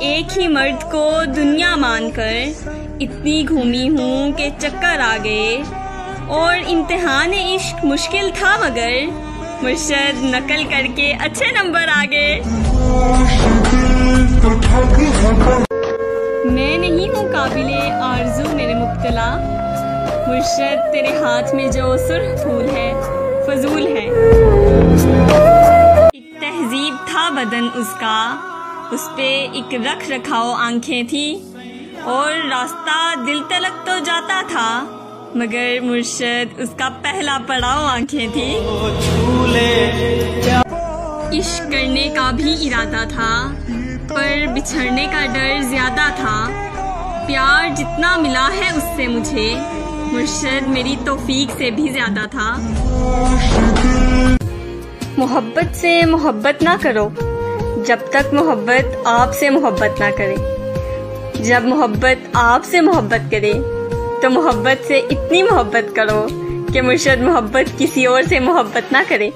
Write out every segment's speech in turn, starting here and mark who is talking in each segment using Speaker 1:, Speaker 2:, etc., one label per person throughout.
Speaker 1: एक ही मर्द को दुनिया मानकर इतनी घूमी हूँ कि चक्कर आ गए। और इम्तिहान इश्क मुश्किल था मगर मुर्शद नकल करके अच्छे नंबर आ गए। मैं नहीं हूँ काबिले आरज़ू मेरे मुब्तला, मुर्शद तेरे हाथ में जो सुर्ख फूल है फजूल है। एक तहजीब था बदन उसका, उस पे एक रख रखाव आंखें थी, और रास्ता दिल तलक तो जाता था मगर मुर्शद उसका पहला पड़ाव आंखें थी। इश्क करने का भी इरादा था पर बिछड़ने का डर ज्यादा था। प्यार जितना मिला है उससे मुझे मुर्शद मेरी तौफीक से भी ज्यादा था। मोहब्बत से मोहब्बत ना करो जब तक मोहब्बत आपसे मोहब्बत ना करे। जब मोहब्बत आपसे मोहब्बत करे तो मोहब्बत से इतनी मोहब्बत करो कि मुर्शद मोहब्बत किसी और से मोहब्बत ना करे।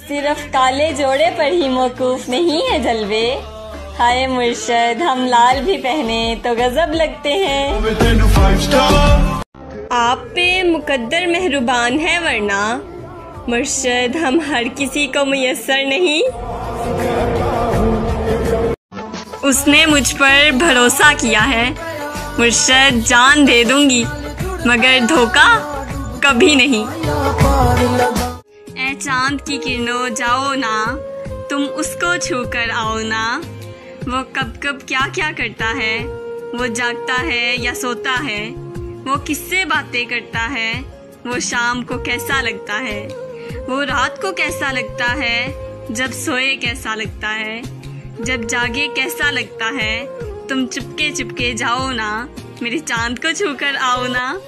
Speaker 1: सिर्फ काले जोड़े पर ही मौकूफ नहीं है जलवे, हाय मुर्शद हम लाल भी पहने तो गजब लगते हैं। आप पे मुकद्दर मेहरबान है वरना मुर्शद हम हर किसी को मुयस्सर नहीं। उसने मुझ पर भरोसा किया है, मुर्शद जान दे दूंगी मगर धोखा कभी नहीं। ऐ चांद की किरणों जाओ ना, तुम उसको छू कर आओ ना। वो कब कब क्या क्या करता है, वो जागता है या सोता है, वो किससे बातें करता है, वो शाम को कैसा लगता है, वो रात को कैसा लगता है, जब सोए कैसा लगता है, जब जागे कैसा लगता है। तुम चुपके चुपके जाओ ना, मेरे चांद को छू कर आओ ना।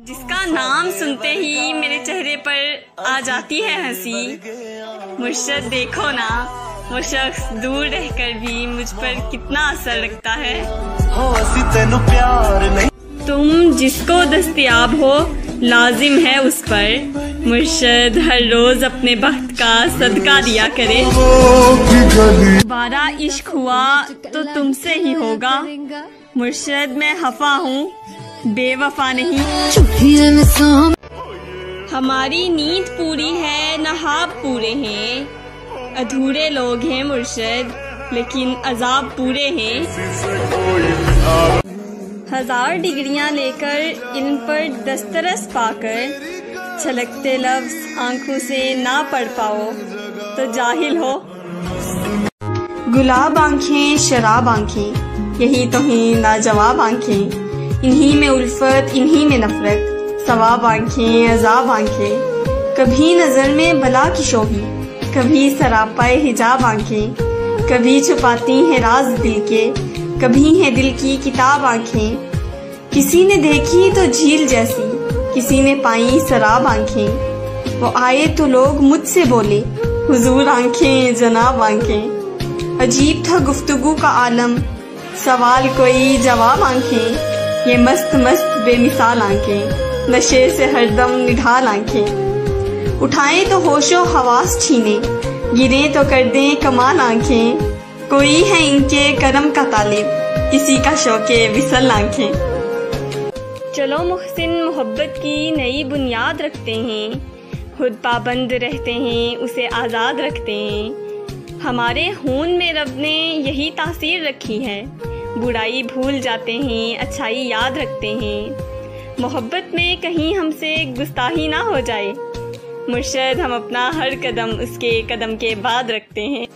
Speaker 1: जिसका नाम सुनते ही मेरे चेहरे पर आ जाती है हंसी, मुर्शद देखो ना वो शख्स दूर रहकर भी मुझ पर कितना असर रखता है। तुम जिसको दस्तयाब हो लाजिम है उस पर मुर्शद हर रोज अपने बख्त का सदका दिया करे। दोबारा इश्क हुआ तो तुमसे ही होगा, मुर्शद मैं खफा हूँ बेवफा नहीं। हमारी नींद पूरी है नहाब पूरे हैं, अधूरे लोग हैं मुर्शद लेकिन अजाब पूरे हैं। 1000 डिग्रियां लेकर इल्म पर दस्तरस पाकर छलकते लफ्ज आंखों से ना पढ़ पाओ तो जाहिल हो। गुलाब आंखें शराब आंखें यही तो हैं लाजवाब आंखें, इन्हीं में उल्फत इन्हीं में नफरत, सवाब आंखें अजाब आंखें। कभी नजर में बला की शोभी, कभी सरापाए हिजाब आंखें, कभी छुपाती हैं राज दिल के, कभी है दिल की किताब आंखें। किसी ने देखी तो झील जैसी, किसी ने पाई शराब आंखें। वो आए तो लोग मुझसे बोले हुजूर आंखें जनाब आंखें। अजीब था गुफ्तगू का आलम, सवाल कोई जवाब आंखें। ये मस्त मस्त बेमिसाल आंखें, नशे से हरदम निढाल आंखें। उठाएं तो होशो हवास छीने, गिरे तो कर दें कमाल आंखें। कोई है इनके करम का तालिब, किसी का शौके विसल आंखें। चलो मुहसिन मोहब्बत की नई बुनियाद रखते हैं, खुद पाबंद रहते हैं उसे आज़ाद रखते हैं। हमारे खून में रब ने यही तासीर रखी है, बुराई भूल जाते हैं अच्छाई याद रखते हैं। मोहब्बत में कहीं हमसे गुस्ताही ना हो जाए, मुर्शद हम अपना हर कदम उसके कदम के बाद रखते हैं।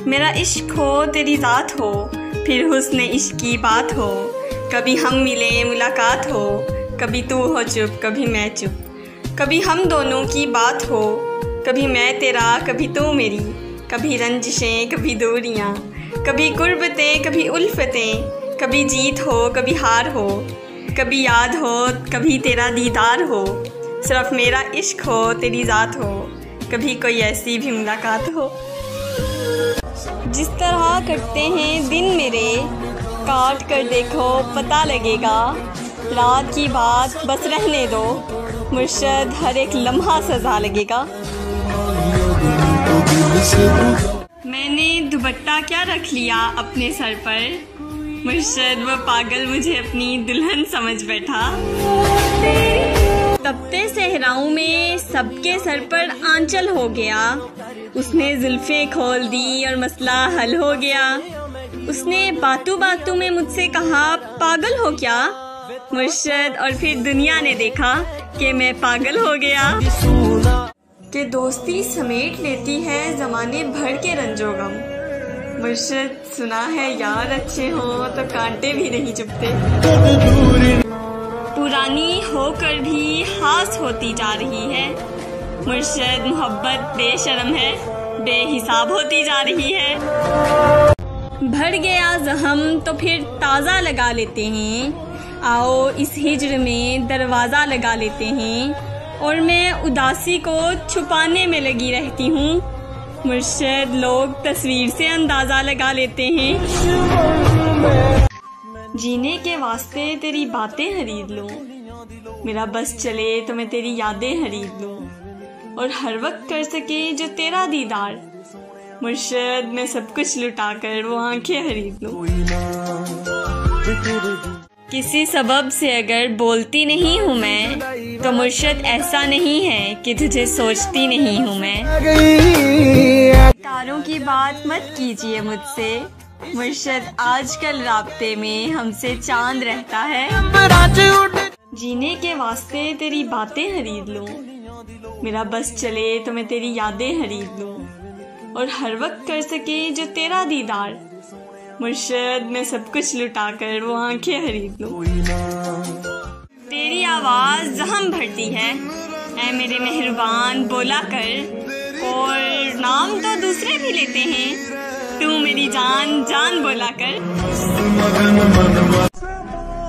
Speaker 1: मेरा इश्क हो तेरी ज़ात हो, फिर हुस्न इश्क की बात हो। कभी हम मिले मुलाकात हो, कभी तू हो चुप कभी मैं चुप। कभी हम दोनों की बात हो, कभी मैं तेरा कभी तू मेरी। कभी रंजिशें कभी दूरियाँ, कभी कुर्बतें कभी उल्फतें। कभी जीत हो कभी हार हो, कभी याद हो कभी तेरा दीदार हो। सिर्फ मेरा इश्क हो तेरी ज़ात हो, कभी कोई ऐसी भी मुलाकात हो। जिस तरह कटते हैं दिन मेरे, काट कर देखो पता लगेगा। रात की बात बस रहने दो, मुर्शद हर एक लम्हा सजा लगेगा। मैंने दुपट्टा क्या रख लिया अपने सर पर, मुर्शद वो पागल मुझे अपनी दुल्हन समझ बैठा। तपते सहराओं में सबके सर पर आंचल हो गया, उसने जुल्फे खोल दी और मसला हल हो गया। उसने बातों बातों में मुझसे कहा पागल हो क्या, मुर्शद और फिर दुनिया ने देखा कि मैं पागल हो गया। कि दोस्ती समेट लेती है जमाने भर के रंजो गम, मुर्शद सुना है यार अच्छे हो तो कांटे भी नहीं चुभते। पुरानी होकर भी हास होती जा रही है, मुर्शद मोहब्बत बेशर्म है बेहिसाब होती जा रही है। भर गया जख्म तो फिर ताज़ा लगा लेते हैं, आओ इस हिज्र में दरवाज़ा लगा लेते हैं। और मैं उदासी को छुपाने में लगी रहती हूँ, मुर्शद लोग तस्वीर से अंदाज़ा लगा लेते हैं। जीने के वास्ते तेरी बातें खरीद लूँ, मेरा बस चले तो मैं तेरी यादें खरीद लूँ। और हर वक्त कर सके जो तेरा दीदार, मुर्शद मैं सब कुछ लुटा कर वो आंखें खरीद लूँ। किसी सबब से अगर बोलती नहीं हूँ मैं, तो मुर्शद ऐसा नहीं है कि तुझे सोचती नहीं हूँ मैं। तारों की बात मत कीजिए मुझसे, मुर्शद आजकल राब्ते में हमसे चांद रहता है। जीने के वास्ते तेरी बातें खरीद लूँ, मेरा बस चले तो मैं तेरी यादें खरीद लूँ। और हर वक्त कर सके जो तेरा दीदार, मुर्शद मैं सब कुछ लुटा कर वो आंखें खरीद लूँ। तेरी आवाज़ जहम भरती है, ऐ मेरे मेहरबान बोला कर। और नाम तो दूसरे भी लेते हैं, तू मेरी जान जान बोला कर।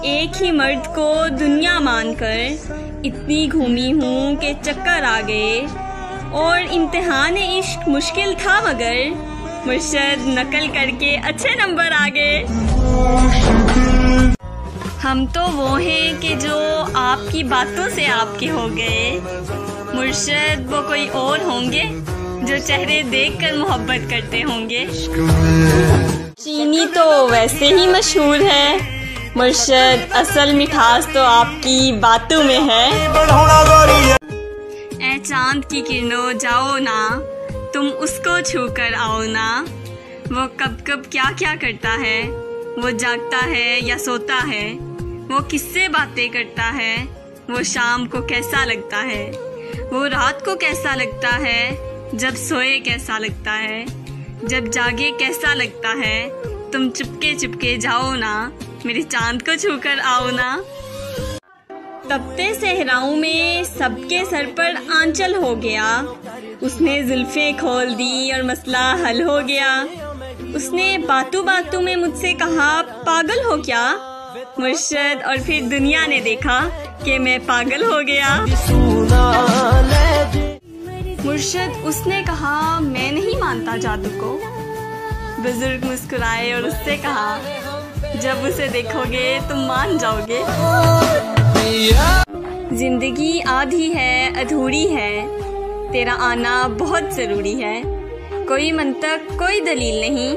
Speaker 1: एक ही मर्द को दुनिया मानकर इतनी घूमी हूँ कि चक्कर आ गए। और इम्तिहान इश्क मुश्किल था मगर मुर्शद नकल करके अच्छे नंबर आ गए। हम तो वो हैं कि जो आपकी बातों से आपके हो गए, मुर्शद वो कोई और होंगे जो चेहरे देखकर मोहब्बत करते होंगे। चीनी तो वैसे ही मशहूर है, मुर्शद असल मिठास तो आपकी बातों में है। ऐ चांद की किरणों जाओ ना, तुम उसको छू कर आओ ना। वो कब कब क्या क्या करता है, वो जागता है या सोता है, वो किससे बातें करता है, वो शाम को कैसा लगता है, वो रात को कैसा लगता है, जब सोए कैसा लगता है, जब जागे कैसा लगता है। तुम चुपके चुपके जाओ ना, मेरे चांद को छू कर आओ ना। तपते सहराओं में सबके सर पर आंचल हो गया, उसने जुल्फे खोल दी और मसला हल हो गया। उसने बातों बातों में मुझसे कहा पागल हो क्या, मुर्शद और फिर दुनिया ने देखा कि मैं पागल हो गया। मुर्शद उसने कहा मैं नहीं मानता जादू को। बुजुर्ग मुस्कुराए और उससे कहा जब उसे देखोगे तुम मान जाओगे। जिंदगी आधी है अधूरी है, तेरा आना बहुत ज़रूरी है। कोई मंतक कोई दलील नहीं,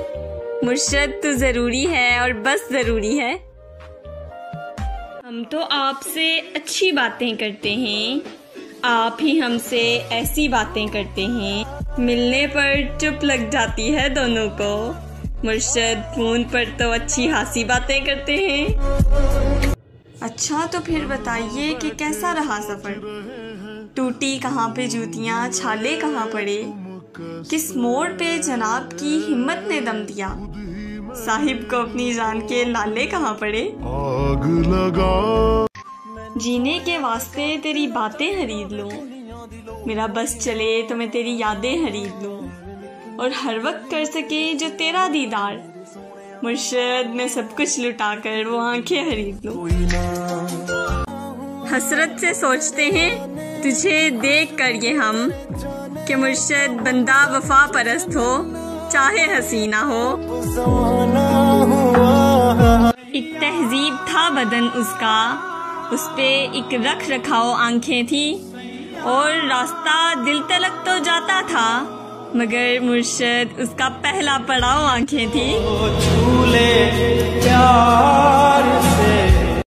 Speaker 1: मुर्शद तू ज़रूरी है और बस ज़रूरी है। हम तो आपसे अच्छी बातें करते हैं, आप ही हमसे ऐसी बातें करते हैं। मिलने पर चुप लग जाती है दोनों को, मुर्शद फोन पर तो अच्छी खासी बातें करते हैं। अच्छा तो फिर बताइए कि कैसा रहा सफ़र, टूटी कहाँ पे जूतियाँ, छाले कहाँ पड़े, किस मोड़ पे जनाब की हिम्मत ने दम दिया, साहिब को अपनी जान के लाले कहाँ पड़े। आग लगा जीने के वास्ते तेरी बातें खरीद लूँ, मेरा बस चले तो मैं तेरी यादें खरीद लूँ। और हर वक्त कर सके जो तेरा दीदार, मुर्शद मैं सब कुछ लुटा कर वो आंखें खरीद लूँ। हसरत से सोचते हैं तुझे देख कर ये हम, कि मुर्शद बंदा वफा परस्त हो चाहे हसीना हो। एक तहजीब था बदन उसका, उस पे एक रख रखाव आंखें थी, और रास्ता दिल तलक तो जाता था मगर मुर्शद उसका पहला पड़ाव आंखें थी।
Speaker 2: झूले प्यार